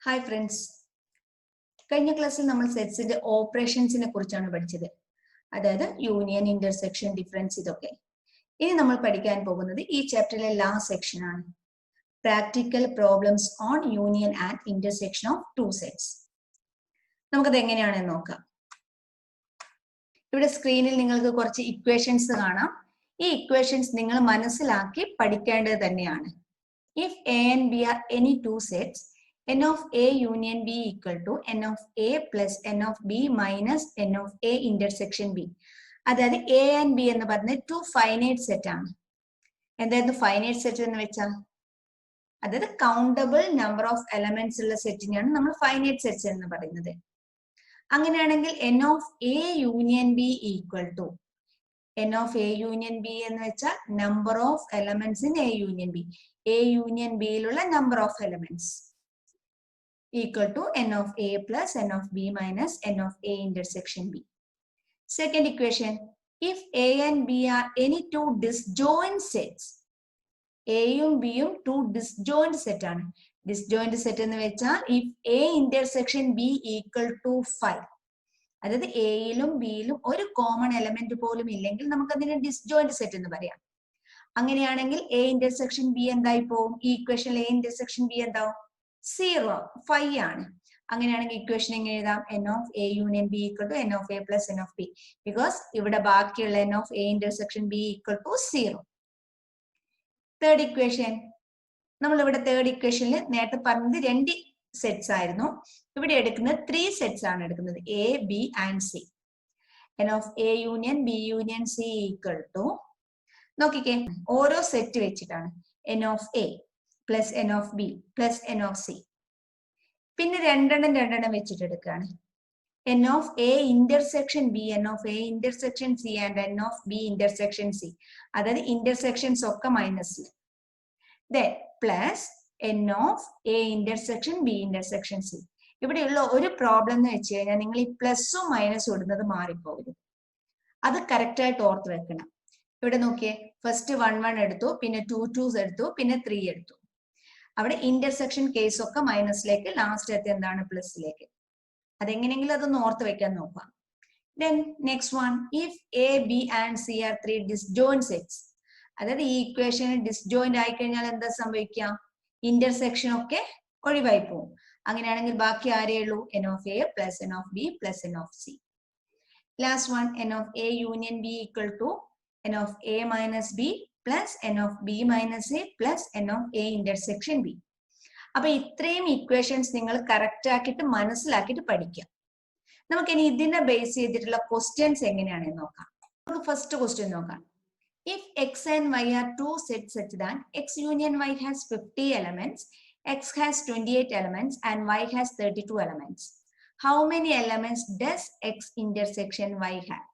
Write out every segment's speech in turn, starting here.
Hi friends, കഴിഞ്ഞ ക്ലാസ്സിൽ നമ്മൾ സെറ്റ്സിന്റെ ഓപ്പറേഷൻസിനെ കുറിച്ചാണ് പഠിച്ചത്. അതായത് യൂണിയൻ, ഇന്റർസെക്ഷൻ, ഡിഫറൻസ് ഇതൊക്കെ. ഇനി നമ്മൾ പഠിക്കാൻ പോകുന്നത് ഈ ചാപ്റ്ററിലെ ലാസ്റ്റ് സെക്ഷൻ ആണ്, practical problems on union and intersection of two sets. നമുക്കത് എങ്ങനെയാണെന്ന് നോക്കാം. ഇവിടെ സ്ക്രീനിൽ നിങ്ങൾക്ക് കുറച്ച് ഇക്വേഷൻസ് കാണാം. ഈ ഇക്വേഷൻസ് നിങ്ങൾ മനസ്സിലാക്കി പഠിക്കേണ്ടത് തന്നെയാണ്. If A and B are any two sets, n of A union B equal to n of A plus n of B minus n of A intersection B. അതായത് A and B എന്ന് പറഞ്ഞ to finite set ആണ്. എന്തായിരുന്നു finite set എന്ന് വെച്ചാൽ? അതായത് countable number of elements ഉള്ള സെറ്റിനെയാണ് നമ്മൾ ഫൈനൈറ്റ് സെറ്റ്സ് എന്ന് പറയുന്നത്. അങ്ങനെയാണെങ്കിൽ n of A union B equal to n of A union B എന്ന് വെച്ചാൽ number of elements in A union B. A union B യിലുള്ള number of elements equal to n of A plus n of B minus n of A intersection B. Second equation, if A and B are any two disjoint sets, A യും B യും two disjoint set ആണ്. Disjoint set എന്ന് വെച്ചാൽ if A intersection B equal to 5, അതായത് A യിലും B യിലും ഒരു common element പോലും ഇല്ലെങ്കിൽ നമുക്ക് അതിനെ ഡിസ്ജോയിന്റ് സെറ്റ് എന്ന് പറയാം. അങ്ങനെയാണെങ്കിൽ A intersection B എന്തായി പോവും? ഈ ഇക്വേഷനിൽ A intersection B എന്താവും? 0, 5 ആണ്. അങ്ങനെയാണെങ്കിൽ ഇക്വേഷൻ എങ്ങനെ എഴുതാം? n of A union B equal to n of A plus n of B. Because ഇവിടെ ബാക്കിയുള്ള n of A intersection B equal to 0. Third equation, നമ്മളിവിടെ തേർഡ് ഇക്വേഷനിൽ നേരത്തെ പറഞ്ഞത് 2 സെറ്റ്സ് ആയിരുന്നു. ഇവിടെ എടുക്കുന്നത് 3 സെറ്റ്സ് ആണ് എടുക്കുന്നത്, A, B and C. n of A union B union C equal to, നോക്കിക്കേ, ഓരോ സെറ്റ് വെച്ചിട്ടാണ്. n of A plus n of B plus n of C. പിന്നെ രണ്ടെണ്ണം വെച്ചിട്ട് എടുക്കുകയാണ്. n of A intersection B, n of A intersection C and n of B intersection C. അതായത് intersections ഒക്കെ മൈനസിൽ. Then plus n of A intersection B intersection C. ഇവിടെയുള്ള ഒരു problem എന്ന് വെച്ച് കഴിഞ്ഞാൽ നിങ്ങൾ ഈ പ്ലസും മൈനസും ഇടുന്നത് മാറിപ്പോകരുത്. അത് കറക്റ്റ് ആയിട്ട് ഓർത്ത് വെക്കണം. ഇവിടെ നോക്കിയേ, ഫസ്റ്റ് 1 1 എടുത്തു, പിന്നെ 2 2 എടുത്തു, പിന്നെ 3 എടുത്തു. അവിടെ ഇന്റർസെക്ഷൻ കേസ് ഒക്കെ മൈനസിലേക്ക്, ലാസ്റ്റ് എത്തി എന്താണ് പ്ലസിലേക്ക്. അതെങ്ങനെയെങ്കിലും അതൊന്ന് ഓർത്ത് വെക്കാൻ നോക്കാം. Then next one, if A, B and C are 3 disjoint sets, അതായത് ഈ ഇക്വേഷൻ ഡിസ്ജോയിന്റ് ആയി കഴിഞ്ഞാൽ എന്താ സംഭവിക്കുക? ഇന്റർസെക്ഷൻ ഒക്കെ ഒഴിവായി പോകും. അങ്ങനെയാണെങ്കിൽ ബാക്കി ആരേ ഉള്ളൂ? n of A plus n of B plus n of C. Last one, n of A union B equal to n of A minus B plus n of B minus A plus n of A intersection B. അപ്പൊ ഇത്രയും equations നിങ്ങൾ correct ആക്കിയിട്ട് മനസ്സിലാക്കിയിട്ട് പഠിക്കാം. നമുക്കിനി ഇതിനെ base ചെയ്തിട്ടുള്ള questions എങ്ങനെയാണെന്ന് നോക്കാം. നമുക്ക് ഫസ്റ്റ് ക്വസ്റ്റ്യൻ നോക്കാം. If x and y are two sets such that x union y has 50 elements, x has 28 elements and y has 32 elements, how many elements does x intersection y have?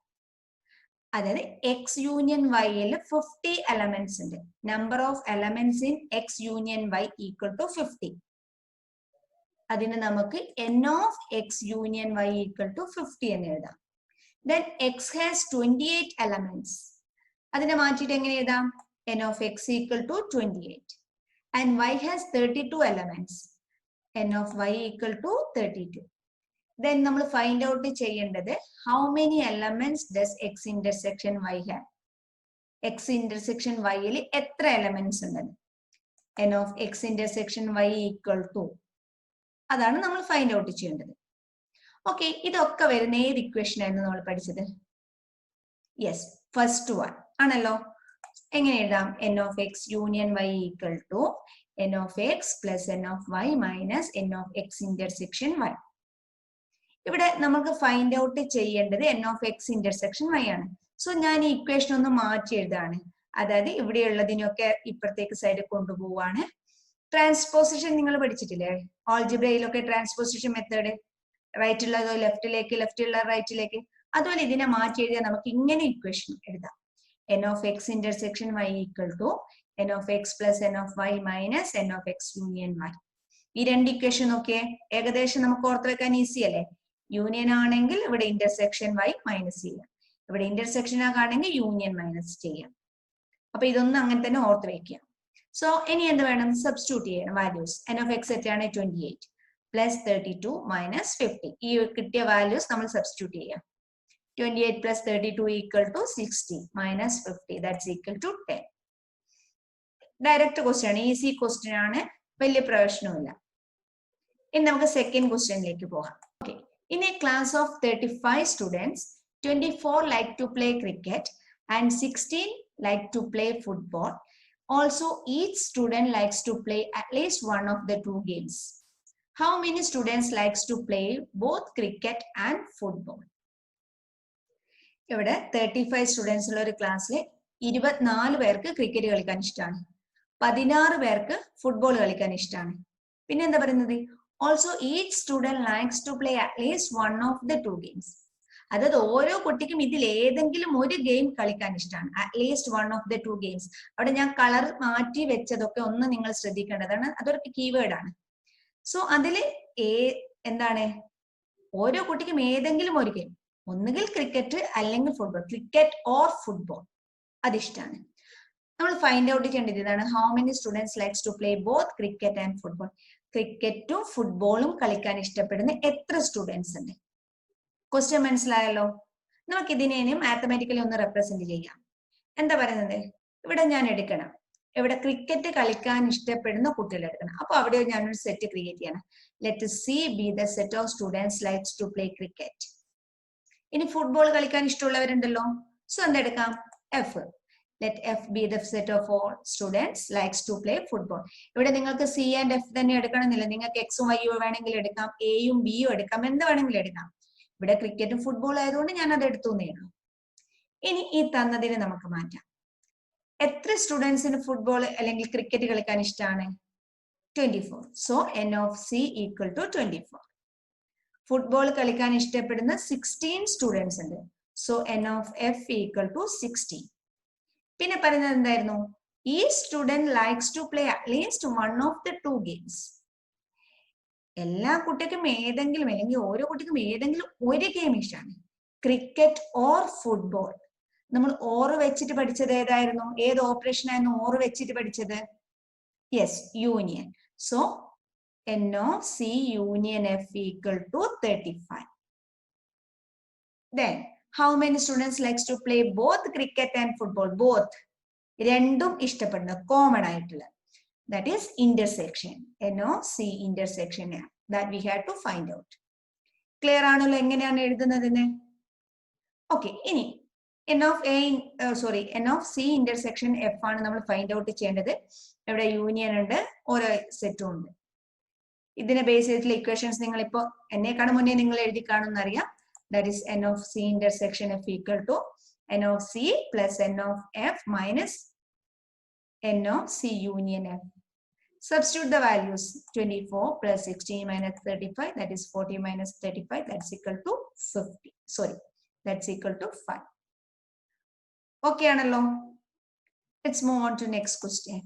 അതായത് X union വൈയിൽ 50 elements ഉണ്ട്. Number of elements in X union Y equal to 50. അതിന് നമുക്ക് n of X union Y equal to 50 എന്ന് എഴുതാം. Then X has 28 elements. അതിനെ മാറ്റിയിട്ട് എങ്ങനെ എഴുതാം? n of X equal to 28 and Y has 32 elements. n of Y equal to 32. Then നമ്മൾ find out ചെയ്യേണ്ടത് how many elements does x intersection y have? x intersection y യിൽ എത്ര elements ഉണ്ടെന്ന്. n of x intersection y equal to, അതാണ് നമ്മൾ find out ചെയ്യേണ്ടത്. Okay, ഇതൊക്കെ വരുന്ന ഏത് ഇക്വേഷൻ ആയിരുന്നു നമ്മൾ പഠിച്ചത്? യെസ്, ഫസ്റ്റ് വൺ ആണല്ലോ. എങ്ങനെ എഴുതാം? n of x union y equal to n of x plus n of y minus n of x intersection y. ഇവിടെ നമുക്ക് ഫൈൻഡ് ഔട്ട് ചെയ്യേണ്ടത് n of X intersection y ആണ്. സോ ഞാൻ ഈ equation ഒന്ന് മാറ്റി എഴുതാണ്. അതായത് ഇവിടെയുള്ളതിനൊക്കെ ഇപ്പുറത്തേക്ക് സൈഡ് കൊണ്ടുപോവാണ്. ട്രാൻസ്പോസിഷൻ നിങ്ങൾ പഠിച്ചിട്ടില്ലേ? ആൾജിബ്രയിലൊക്കെ ട്രാൻസ്പോസിഷൻ മെത്തേഡ്, റൈറ്റ് ഉള്ളത് ലെഫ്റ്റിലേക്ക്, ലെഫ്റ്റ് ഉള്ള റൈറ്റിലേക്ക്. അതുപോലെ ഇതിനെ മാറ്റി എഴുതിയാൽ നമുക്ക് ഇങ്ങനെ ഇക്വേഷൻ എഴുതാം. n of X intersection y equal to n of X plus n of y minus n of X union y. ഈ രണ്ട് ഇക്വേഷൻ നോക്കിയേ, ഏകദേശം നമുക്ക് ഓർത്ത് വെക്കാൻ ഈസി അല്ലേ? യൂണിയൻ ആണെങ്കിൽ ഇവിടെ ഇന്റർസെക്ഷൻ y മൈനസ് ചെയ്യാം, ഇവിടെ ഇന്റർസെക്ഷൻ ആണെങ്കിൽ യൂണിയൻ മൈനസ് ചെയ്യാം. അപ്പൊ ഇതൊന്നും അങ്ങനെ തന്നെ ഓർത്ത് വെക്കുക. സോ ഇനി എന്ത് വേണം? സബ്സ്റ്റിറ്റ്യൂട്ട് ചെയ്യണം വാല്യൂസ്. n ഓഫ് എക്സ് എത്രയാണ്? 28. plus 32 minus 50. ഈ കിട്ടിയ വാല്യൂസ് നമ്മൾ സബ്സ്റ്റിറ്റ്യൂട്ട് ചെയ്യാം. 28 plus 32 equal to 60 minus 50. That's equal to 10. Direct question ആണ്, ഈസി ക്വസ്റ്റ്യൻ ആണ്, വലിയ പ്രശ്നമില്ല. ഇനി നമുക്ക് സെക്കൻഡ് ക്വസ്റ്റ്യനിലേക്ക് പോകാം. Okay, in A class of 35 students 24 like to play cricket and 16 like to play football. Also, each student likes to play at least one of the two games. How many students likes to play both cricket and football? ഇവിടെ 35 students ഉള്ള ഒരു ക്ലാസ്സിൽ 24 പേർക്ക് cricket കളിക്കാൻ ഇഷ്ടമാണ്, 16 പേർക്ക് football കളിക്കാൻ ഇഷ്ടമാണ്. പിന്നെ എന്താ പറയുന്നത്, also each student likes to play at least one of the two games. അതായത് ഓരോ കുട്ടിക്കും ഇതിൽ ഏതെങ്കിലും ഒരു ഗെയിം കളിക്കാൻ ഇഷ്ടമാണ്. At least one of the two games. അവിടെ ഞാൻ കളർ മാറ്റി വെച്ചതൊക്കെ ഒന്ന് നിങ്ങൾ ശ്രദ്ധിക്കേണ്ടതാണ്, അതൊരു കീവേഡ് ആണ്. സോ അതിൽ എന്താണ്, ഓരോ കുട്ടിക്കും ഏതെങ്കിലും ഒരു ഗെയിം, ഒന്നുകിൽ ക്രിക്കറ്റ് അല്ലെങ്കിൽ ഫുട്ബോൾ, ക്രിക്കറ്റ് ഓർ ഫുട്ബോൾ, അതിഷ്ടമാണ്. നമ്മൾ ഫൈൻഡ് ഔട്ട് ചെയ്യേണ്ടത് ഇതാണ്, how many students likes to play both cricket and football. ക്രിക്കറ്റും ഫുട്ബോളും കളിക്കാൻ ഇഷ്ടപ്പെടുന്ന എത്ര സ്റ്റുഡൻസ് ഉണ്ട്? ക്വസ്റ്റ്യൻ മനസ്സിലായല്ലോ. നമുക്ക് ഇതിനെ മാത്തമാറ്റിക്കലി ഒന്ന് റെപ്രസെന്റ് ചെയ്യാം. എന്താ പറയുന്നത്, ഇവിടെ ഞാൻ എടുക്കണം, ഇവിടെ ക്രിക്കറ്റ് കളിക്കാൻ ഇഷ്ടപ്പെടുന്ന കുട്ടികൾ എടുക്കണം. അപ്പൊ അവിടെ ഞാനൊരു സെറ്റ് ക്രിയേറ്റ് ചെയ്യണം. Let C be the set of students likes to play cricket. ഇനി ഫുട്ബോൾ കളിക്കാൻ ഇഷ്ടമുള്ളവരുണ്ടല്ലോ, സോ എന്തെടുക്കാം, F. Let F be the set of all students likes to play football. ഇവിടെ നിങ്ങൾക്ക് സി ആൻഡ് എഫ് തന്നെ എടുക്കണമെന്നില്ല, നിങ്ങൾക്ക് എക്സും വൈയും വേണമെങ്കിൽ എടുക്കാം, എയും ബിയും എടുക്കാം, എന്ത് വേണമെങ്കിലും എടുക്കാം. ഇവിടെ ക്രിക്കറ്റും ഫുട്ബോൾ ആയതുകൊണ്ട് ഞാൻ അത് എടുത്തു നേടും. ഇനി ഈ തന്നതിന് നമുക്ക് മാറ്റാം. എത്ര സ്റ്റുഡൻസിന് ഫുട്ബോൾ അല്ലെങ്കിൽ ക്രിക്കറ്റ് കളിക്കാൻ ഇഷ്ടമാണ്? 24. So N of C equal to 24. Football കളിക്കാൻ ഇഷ്ടപ്പെടുന്ന 16 സ്റ്റുഡൻസ് ഉണ്ട്. So N of F equal to 16. പിന്നെ പറയുന്നത് എന്തായിരുന്നു, ഈ student likes to play at least one of the two games. എല്ലാ കുട്ടിക്കും ഏതെങ്കിലും അല്ലെങ്കിൽ ഓരോ കുട്ടിക്കും ഏതെങ്കിലും ഒരു ഗെയിം ഇഷ്ടമാണ്, ക്രിക്കറ്റ് ഓർ ഫുട്ബോൾ. നമ്മൾ ഓർ വെച്ചിട്ട് പഠിച്ചത് ഏതായിരുന്നു, ഏത് ഓപ്പറേഷൻ ആയിരുന്നു ഓർ വെച്ചിട്ട് പഠിച്ചത്? Yes, union. So N of C union F equal to 35. Then how many students likes to play both cricket and football? Both, രണ്ടും ഇഷ്ടപ്പെടുന്ന കോമൺ ആയിട്ടുള്ള, that is intersection. NOC intersection that we had to find out. Clear ആണല്ലോ എങ്ങനെയാണ് എഴുതുന്നതിന്? Okay, ഇനി n of c intersection f ആണ് നമ്മൾ find out ചെയ്യേണ്ടത്. ഇവിടെ യൂണിയൻ ഉണ്ട്, ഓരോ സെറ്റും ഉണ്ട്. ഇതിനെ ബേസ് ചെയ്തിട്ടുള്ള ഇക്വേഷൻസ് നിങ്ങൾ ഇപ്പോ എന്നെക്കാളും മുന്നേ നിങ്ങൾ എഴുതി കാണുമെന്ന് അറിയാം. That is n of c intersection f equal to n of c plus n of f minus n of c union f. Substitute the values. 24 plus 16 minus 35, that is 40 minus 35, that's equal to 50. Sorry, that's equal to 5. Okay, Analo. Let's move on to next question.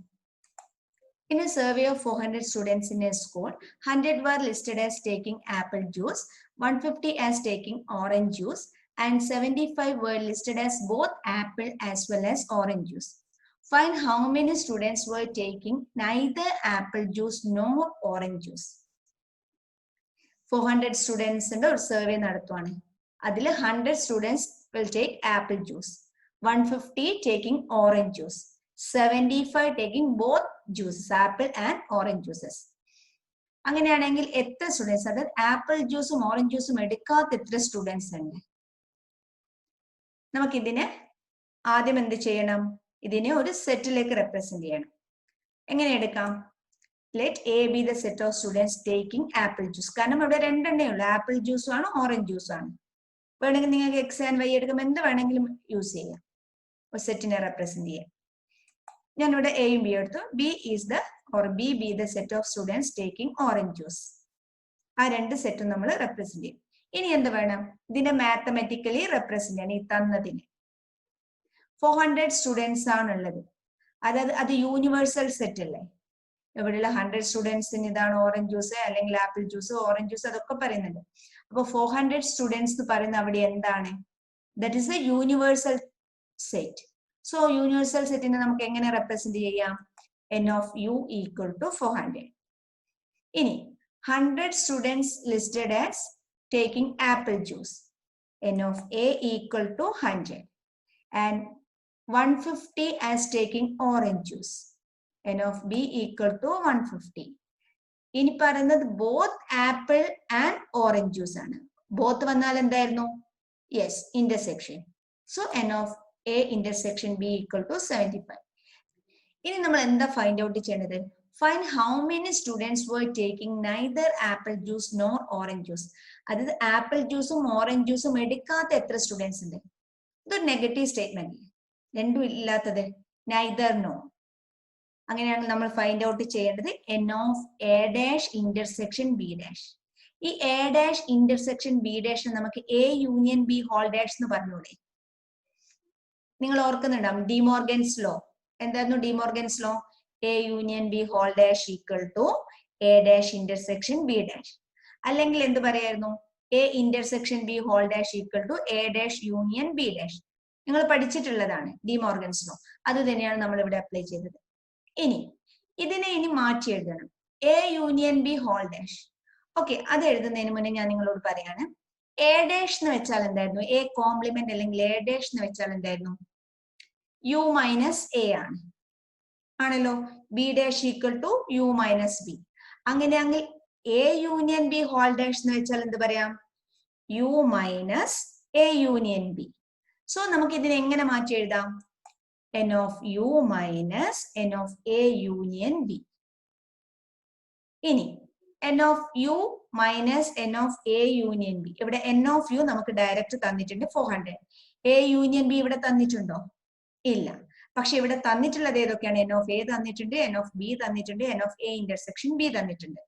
In a survey of 400 students in a school, 100 were listed as taking apple juice, 150 as taking orange juice, and 75 were listed as both apple as well as orange juice. Find how many students were taking neither apple juice nor orange juice. 400 students in the survey നടത്തുവാണ്. അതിൽ 100 students will take apple juice, 150 taking orange juice, 75 taking both juices, apple and orange juices. അങ്ങനെയാണെങ്കിൽ എത്ര students, അതായത് apple ജ്യൂസും orange ജ്യൂസും എടുക്കാത്ത എത്ര students ഉണ്ട്? നമുക്കിതിനെ ആദ്യം എന്ത് ചെയ്യണം, ഇതിനെ ഒരു സെറ്റിലേക്ക് റെപ്രസെന്റ് ചെയ്യണം. എങ്ങനെ എടുക്കാം? Let A B the set of students taking apple juice. കാരണം ഇവിടെ രണ്ടെണ്ണേ ഉള്ളൂ, ആപ്പിൾ ജ്യൂസും ആണ് ഓറഞ്ച് ജ്യൂസും ആണ്. വേണമെങ്കിൽ നിങ്ങൾക്ക് എക്സ് ആൻഡ് വൈ എടുക്കുമ്പോൾ എന്ത് വേണമെങ്കിലും യൂസ് ചെയ്യാം, ഒരു സെറ്റിനെ റെപ്രസെന്റ് ചെയ്യാം. ഞാൻ ഇവിടെ എയും ബി എടുത്തു. B is the or B be the set of students taking orange juice. ആ രണ്ട് സെറ്റും നമ്മൾ റെപ്രസെന്റ് ചെയ്യും. ഇനി എന്ത് വേണം, ഇതിനെ മാത്തമാറ്റിക്കലി റെപ്രസെന്റ് ചെയ്യണം. ഈ തന്നതിന് 400 സ്റ്റുഡൻസ് ആണുള്ളത്, അതായത് അത് യൂണിവേഴ്സൽ സെറ്റ് അല്ലേ. ഇവിടെയുള്ള 100 സ്റ്റുഡൻസിന് ഇതാണ് ഓറഞ്ച് ജ്യൂസ് അല്ലെങ്കിൽ ആപ്പിൾ ജ്യൂസ്, ഓറഞ്ച് ജ്യൂസ്, അതൊക്കെ പറയുന്നുണ്ട്. അപ്പൊ 400 സ്റ്റുഡൻസ് എന്ന് പറയുന്ന അവിടെ എന്താണ്, that is A universal set. So universal സെറ്റിനെ നമുക്ക് എങ്ങനെ റെപ്രസെന്റ് ചെയ്യാം? n of u equal to 400. ഇനി 100 students listed as taking apple juice. N of A equal to 100. And 150 as taking orange juice. N of B equal to 150. ഇനി പറയുന്നത് both apple and orange juice ആണ്. Both വന്നാൽ എന്തായിരുന്നു? Yes, intersection. So N of A intersection B equal to 75. ഇനി നമ്മൾ എന്താ find out ചെയ്യേണ്ടത്? Find how many students were taking neither apple juice nor orange juice. അതായത് ആപ്പിൾ ജ്യൂസും orange ജ്യൂസും എടുക്കാത്ത എത്ര സ്റ്റുഡൻസ് ഉണ്ട്? ഇതൊരു നെഗറ്റീവ് സ്റ്റേറ്റ്മെന്റ്. രണ്ടും ഇല്ലാത്തത് നൈദർ നോ. അങ്ങനെയാണ് നമ്മൾ ഫൈൻഡ് ഔട്ട് ചെയ്യേണ്ടത് n of A dash intersection B dash. ഈ A dash intersection B dash നമുക്ക് A union B whole dash എന്ന് പറഞ്ഞൂടെ? നിങ്ങൾ ഓർക്കുന്നുണ്ടാവും ഡിമോർഗൻസ് ലോ. എന്തായിരുന്നു De Morgan's law? A union B whole dash equal to A dash intersection B dash. അല്ലെങ്കിൽ എന്ത് പറയായിരുന്നു? A intersection B whole dash equal to A dash union B dash. നിങ്ങൾ പഠിച്ചിട്ടുള്ളതാണ് ഡിമോർഗൻസ് ലോ. അത് തന്നെയാണ് നമ്മൾ ഇവിടെ അപ്ലൈ ചെയ്തത്. ഇനി ഇതിനെ മാറ്റി എഴുതണം. A union B whole dash. Okay, അത് എഴുതുന്നതിന് മുന്നേ ഞാൻ നിങ്ങളോട് പറയാണ്, എ ഡാഷ് എന്ന് വെച്ചാൽ എന്തായിരുന്നു? എ കോംപ്ലിമെന്റ് അല്ലെങ്കിൽ എ ഡാഷ് എന്ന് വെച്ചാൽ എന്തായിരുന്നു? യു മൈനസ് എ ആണ്, ആണല്ലോ. B dash equal to U minus B. അങ്ങനെയാണെങ്കിൽ A union B whole dash എന്ന് വെച്ചാൽ എന്ത് പറയാം? U minus A union B. So നമുക്ക് ഇതിനെ എങ്ങനെ മാറ്റി എഴുതാം? n of u minus n of a union b. ഇനി n of u minus n of a union b. ഇവിടെ n of u നമുക്ക് ഡയറക്റ്റ് തന്നിട്ടുണ്ട് 400. a union b ഇവിടെ തന്നിട്ടുണ്ടോ? ഇല്ല. പക്ഷെ ഇവിടെ തന്നിട്ടുള്ളത് ഏതൊക്കെയാണ്? n of a തന്നിട്ടുണ്ട്, n of b തന്നിട്ടുണ്ട്, n of a intersection b തന്നിട്ടുണ്ട്.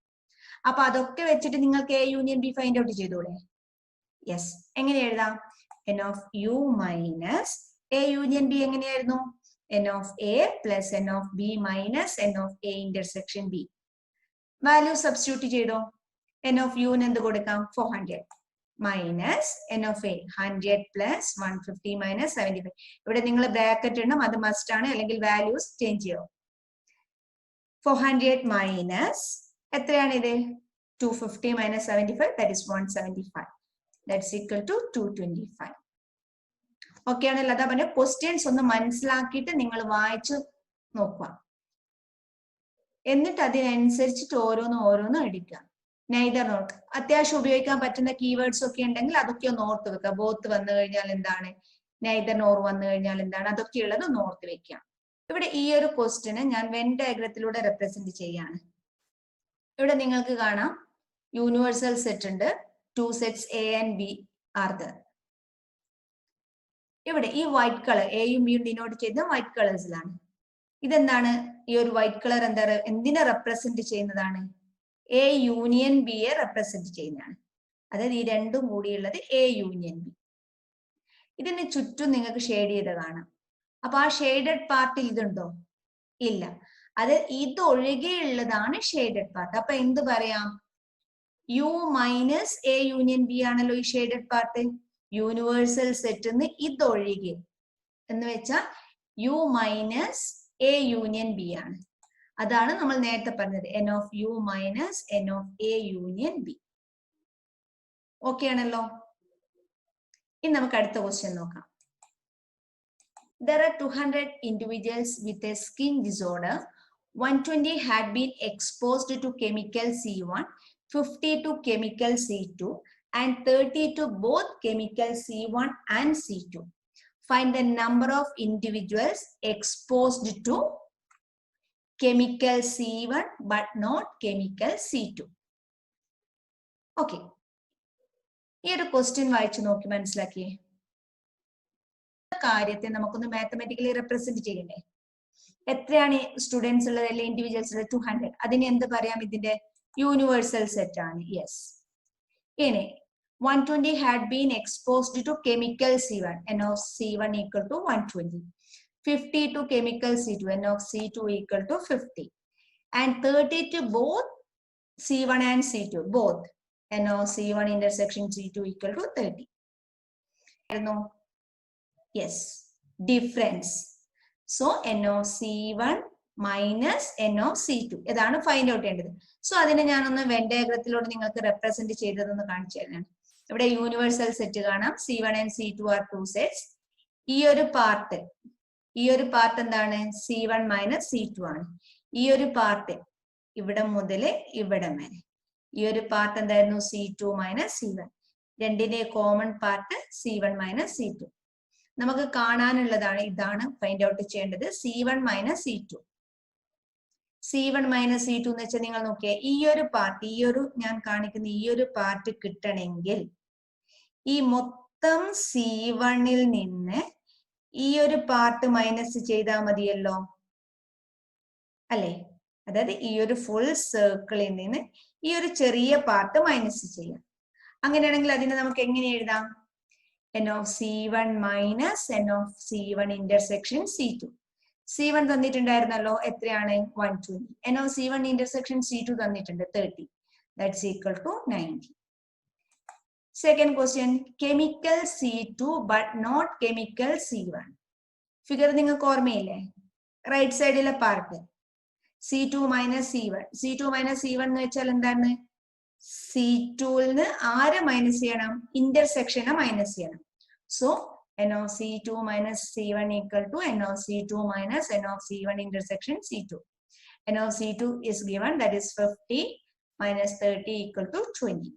അപ്പൊ അതൊക്കെ വെച്ചിട്ട് നിങ്ങൾക്ക് a union b find out ചെയ്തോളെ? യെസ്. എങ്ങനെ എഴുതാം? n of u minus a union b എങ്ങനെയായിരുന്നു? n of a plus n of b minus n of a intersection b. Value substitute ചെയ്തോ? n of u ന് എന്ത് കൊടുക്കാം? 400 minus n of a 100 plus 150 minus 75. ഇവിടെ നിങ്ങൾ bracket ഇടണം, അത് must ആണ്, അല്ലെങ്കിൽ വാല്യൂസ് ചേഞ്ച് ചെയ്യോ. 400 മൈനസ് എത്രയാണ് ഇത്? 250 minus 75, that is 175. That's equal to 225. Okay ആണല്ലോ. അതാ പറഞ്ഞ ക്വസ്റ്റ്യൻസ് ഒന്ന് മനസ്സിലാക്കിയിട്ട് നിങ്ങൾ വായിച്ചു നോക്കുക, എന്നിട്ട് അതിനനുസരിച്ചിട്ട് ഓരോന്നും എടുക്കുക. നൈദർ നോട്ട് അത്യാവശ്യം ഉപയോഗിക്കാൻ പറ്റുന്ന കീവേഡ്സ് ഒക്കെ ഉണ്ടെങ്കിൽ അതൊക്കെ ഒന്ന് ഓർത്ത് വെക്കുക. ബോത്ത് വന്നു കഴിഞ്ഞാൽ എന്താണ്, നൈദർ നോർ വന്നു കഴിഞ്ഞാൽ എന്താണ്, അതൊക്കെ ഉള്ളത് ഒന്ന് ഓർത്ത് വെക്കാം. ഇവിടെ ഈ ഒരു ക്വസ്റ്റ്യന് ഞാൻ വെൻ ഡയഗ്രത്തിലൂടെ റെപ്രസെന്റ് ചെയ്യാണ്. ഇവിടെ നിങ്ങൾക്ക് കാണാം യൂണിവേഴ്സൽ സെറ്റ് ഉണ്ട്. 2 sets A and B are there. ഇവിടെ ഈ വൈറ്റ് കളർ എയും ബിയും ഡിനോട്ട് ചെയ്ത വൈറ്റ് കളേഴ്സിലാണ്. ഇതെന്താണ്? ഈ ഒരു വൈറ്റ് കളർ എന്തിനെ റെപ്രസെന്റ് ചെയ്യുന്നതാണ്? എ യൂണിയൻ ബിയെ റെപ്രസെന്റ് ചെയ്യുന്നതാണ്. അതായത് ഈ രണ്ടും കൂടിയുള്ളത് എ യൂണിയൻ ബി. ഇതിന് ചുറ്റും നിങ്ങൾക്ക് ഷെയ്ഡ് ചെയ്ത് കാണാം. അപ്പൊ ആ ഷെയ്ഡഡ് പാർട്ടിൽ ഇതുണ്ടോ? ഇല്ല. അത് ഇതൊഴികെയുള്ളതാണ് ഷെയ്ഡഡ് പാർട്ട്. അപ്പൊ എന്ത് പറയാം? U minus A union B ആണല്ലോ ഈ ഷെയ്ഡഡ് പാർട്ട്. യൂണിവേഴ്സൽ സെറ്റ് ഇതൊഴികെ എന്ന് വെച്ചാൽ യു മൈനസ് എ യൂണിയൻ ബി ആണ്. അതാണ് നമ്മൾ നേരത്തെ പറഞ്ഞത് N of U minus N of A union B. Okay ആണല്ലോ. ഇനി നമുക്ക് അടുത്ത ക്വസ്റ്റ്യൻ നോക്കാം. There are 200 individuals with a skin disorder. 120 had been exposed to chemical C1, 50 to chemical C2, and 30 to both chemical C1 and C2. Find the number of individuals exposed to chemical C1 but not chemical C2. Okay. ഈ ഒരു question വായിച്ചു നോക്കി മനസ്സിലാക്കിയേ. കാര്യത്തെ നമുക്കൊന്ന് mathematically represent ചെയ്യണ്ടേ? എത്രയാണ് students ഉള്ളത് അല്ലെങ്കിൽ ഇൻഡിവിജ്വൽസ് ഉള്ളത്? 200. അതിന് എന്ത് പറയാം? ഇതിന്റെ യൂണിവേഴ്സൽ സെറ്റ് ആണ്. യെസ്. ഇനി 120 had been exposed to chemical C1, n of C1 equal to 120. 50 to chemical C2, n of C2 equal to 50. And 30 to both C1 and C2, both, n of C1 intersection C2 equal to 30. Yes, difference. So n of C1 minus N of C2 ഇതാണ് find out ചെയ്യേണ്ടത്. So അതിനെ ഞാനൊന്ന് when ഡയഗ്രത്തിലൂടെ നിങ്ങൾക്ക് represent ചെയ്തതെന്ന് കാണിച്ചു തരാം. ഇവിടെ universal set കാണാം. C1 and C2 R 2 sets. ഈ ഒരു പാർട്ട് എന്താണ്? C1 മൈനസ് C2 ആണ്. ഈ ഒരു പാർട്ട് ഇവിടെ മുതൽ ഇവിടെ വരെ ഈ ഒരു പാർട്ട് എന്തായിരുന്നു? C2 minus C1. രണ്ടിന്റെ common part C1 minus C2. നമുക്ക് കാണാനുള്ളതാണ്, ഇതാണ് ഫൈൻഡ് ഔട്ട് ചെയ്യേണ്ടത്. C1 minus C2. C1 minus C2 എന്ന് വെച്ചാൽ നിങ്ങൾ നോക്കിയേ, ഈ ഒരു പാർട്ട്, ഞാൻ കാണിക്കുന്ന ഈ ഒരു പാർട്ട് കിട്ടണമെങ്കിൽ ഈ മൊത്തം C1ൽ നിന്ന് ഈ ഒരു പാർട്ട് മൈനസ് ചെയ്താൽ മതിയല്ലോ അല്ലെ? അതായത് ഈ ഒരു ഫുൾ സർക്കിളിൽ നിന്ന് ഈ ഒരു ചെറിയ പാർട്ട് മൈനസ് ചെയ്യാം. അങ്ങനെയാണെങ്കിൽ അതിനെ നമുക്ക് എങ്ങനെ എഴുതാം? n of C1 minus n of C1 intersection C2. C1 തന്നിട്ടുണ്ടായിരുന്നല്ലോ, എത്രയാണ്? 120. n of C1 intersection C2 തന്നിട്ടുണ്ട് 30. That's equal to 90. Second question, chemical C2 but not chemical C1. Figure നിങ്ങൾക്ക് ഓർമ്മയില്ലേ? റൈറ്റ് സൈഡിലെ part C2 minus C1. C2 minus C1 എന്ന് വെച്ചാൽ എന്താണ്? C2ൽ നിന്ന് ആരെ മൈനസ് ചെയ്യണം? ഇന്റർസെക്ഷനെ മൈനസ് ചെയ്യണം. So n of C2 minus C1 equal to n of C2 minus n of C1 intersection C2. n of C2 is given, that is 50 minus 30 equal to 20.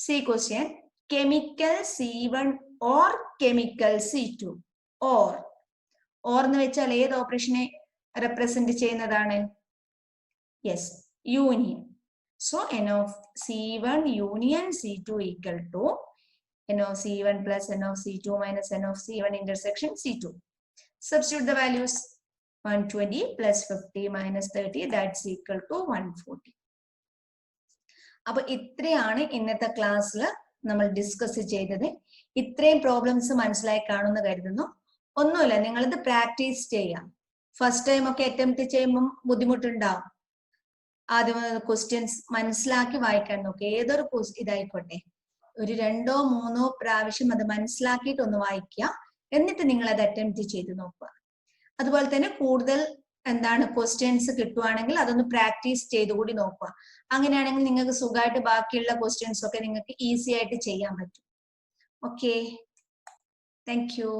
C question, chemical C1 or chemical C2. or എന്ന് വെച്ചാൽ ഏത് ഓപ്പറേഷനെ represent ചെയ്യുന്നതാണ്? Yes, union. So n of C1 union C2 equal to n of C1 plus n of C2 minus n of C1 intersection C2. Substitute the values. 120 plus 50 minus 30, that's equal to 140. അപ്പൊ ഇത്രയാണ് ഇന്നത്തെ ക്ലാസ്സിൽ നമ്മൾ discuss ചെയ്തത്. ഇത്രയും problems മനസ്സിലായി കാണുമെന്ന് കരുതുന്നു. ഒന്നുമില്ല, നിങ്ങളിത് പ്രാക്ടീസ് ചെയ്യാം. ഫസ്റ്റ് ടൈം ഒക്കെ അറ്റംപ്റ്റ് ചെയ്യുമ്പോൾ ബുദ്ധിമുട്ടുണ്ടാവും. ആദ്യം ക്വസ്റ്റ്യൻസ് മനസ്സിലാക്കി വായിക്കാൻ നോക്കുക. ഏതൊരു ഇതായിക്കോട്ടെ, ഒരു 2 or 3 പ്രാവശ്യം അത് മനസ്സിലാക്കിയിട്ട് ഒന്ന് വായിക്കുക. എന്നിട്ട് നിങ്ങൾ അത് അറ്റംപ്റ്റ് ചെയ്ത് നോക്കുക. അതുപോലെ തന്നെ കൂടുതൽ ക്വസ്റ്റ്യൻസ് കിട്ടുവാണെങ്കിൽ അതൊന്ന് പ്രാക്ടീസ് ചെയ്തുകൂടി നോക്കുക. അങ്ങനെയാണെങ്കിൽ നിങ്ങൾക്ക് സുഖമായിട്ട് ബാക്കിയുള്ള ക്വസ്റ്റ്യൻസ് ഒക്കെ നിങ്ങൾക്ക് ഈസി ആയിട്ട് ചെയ്യാൻ പറ്റും. Okay, thank you.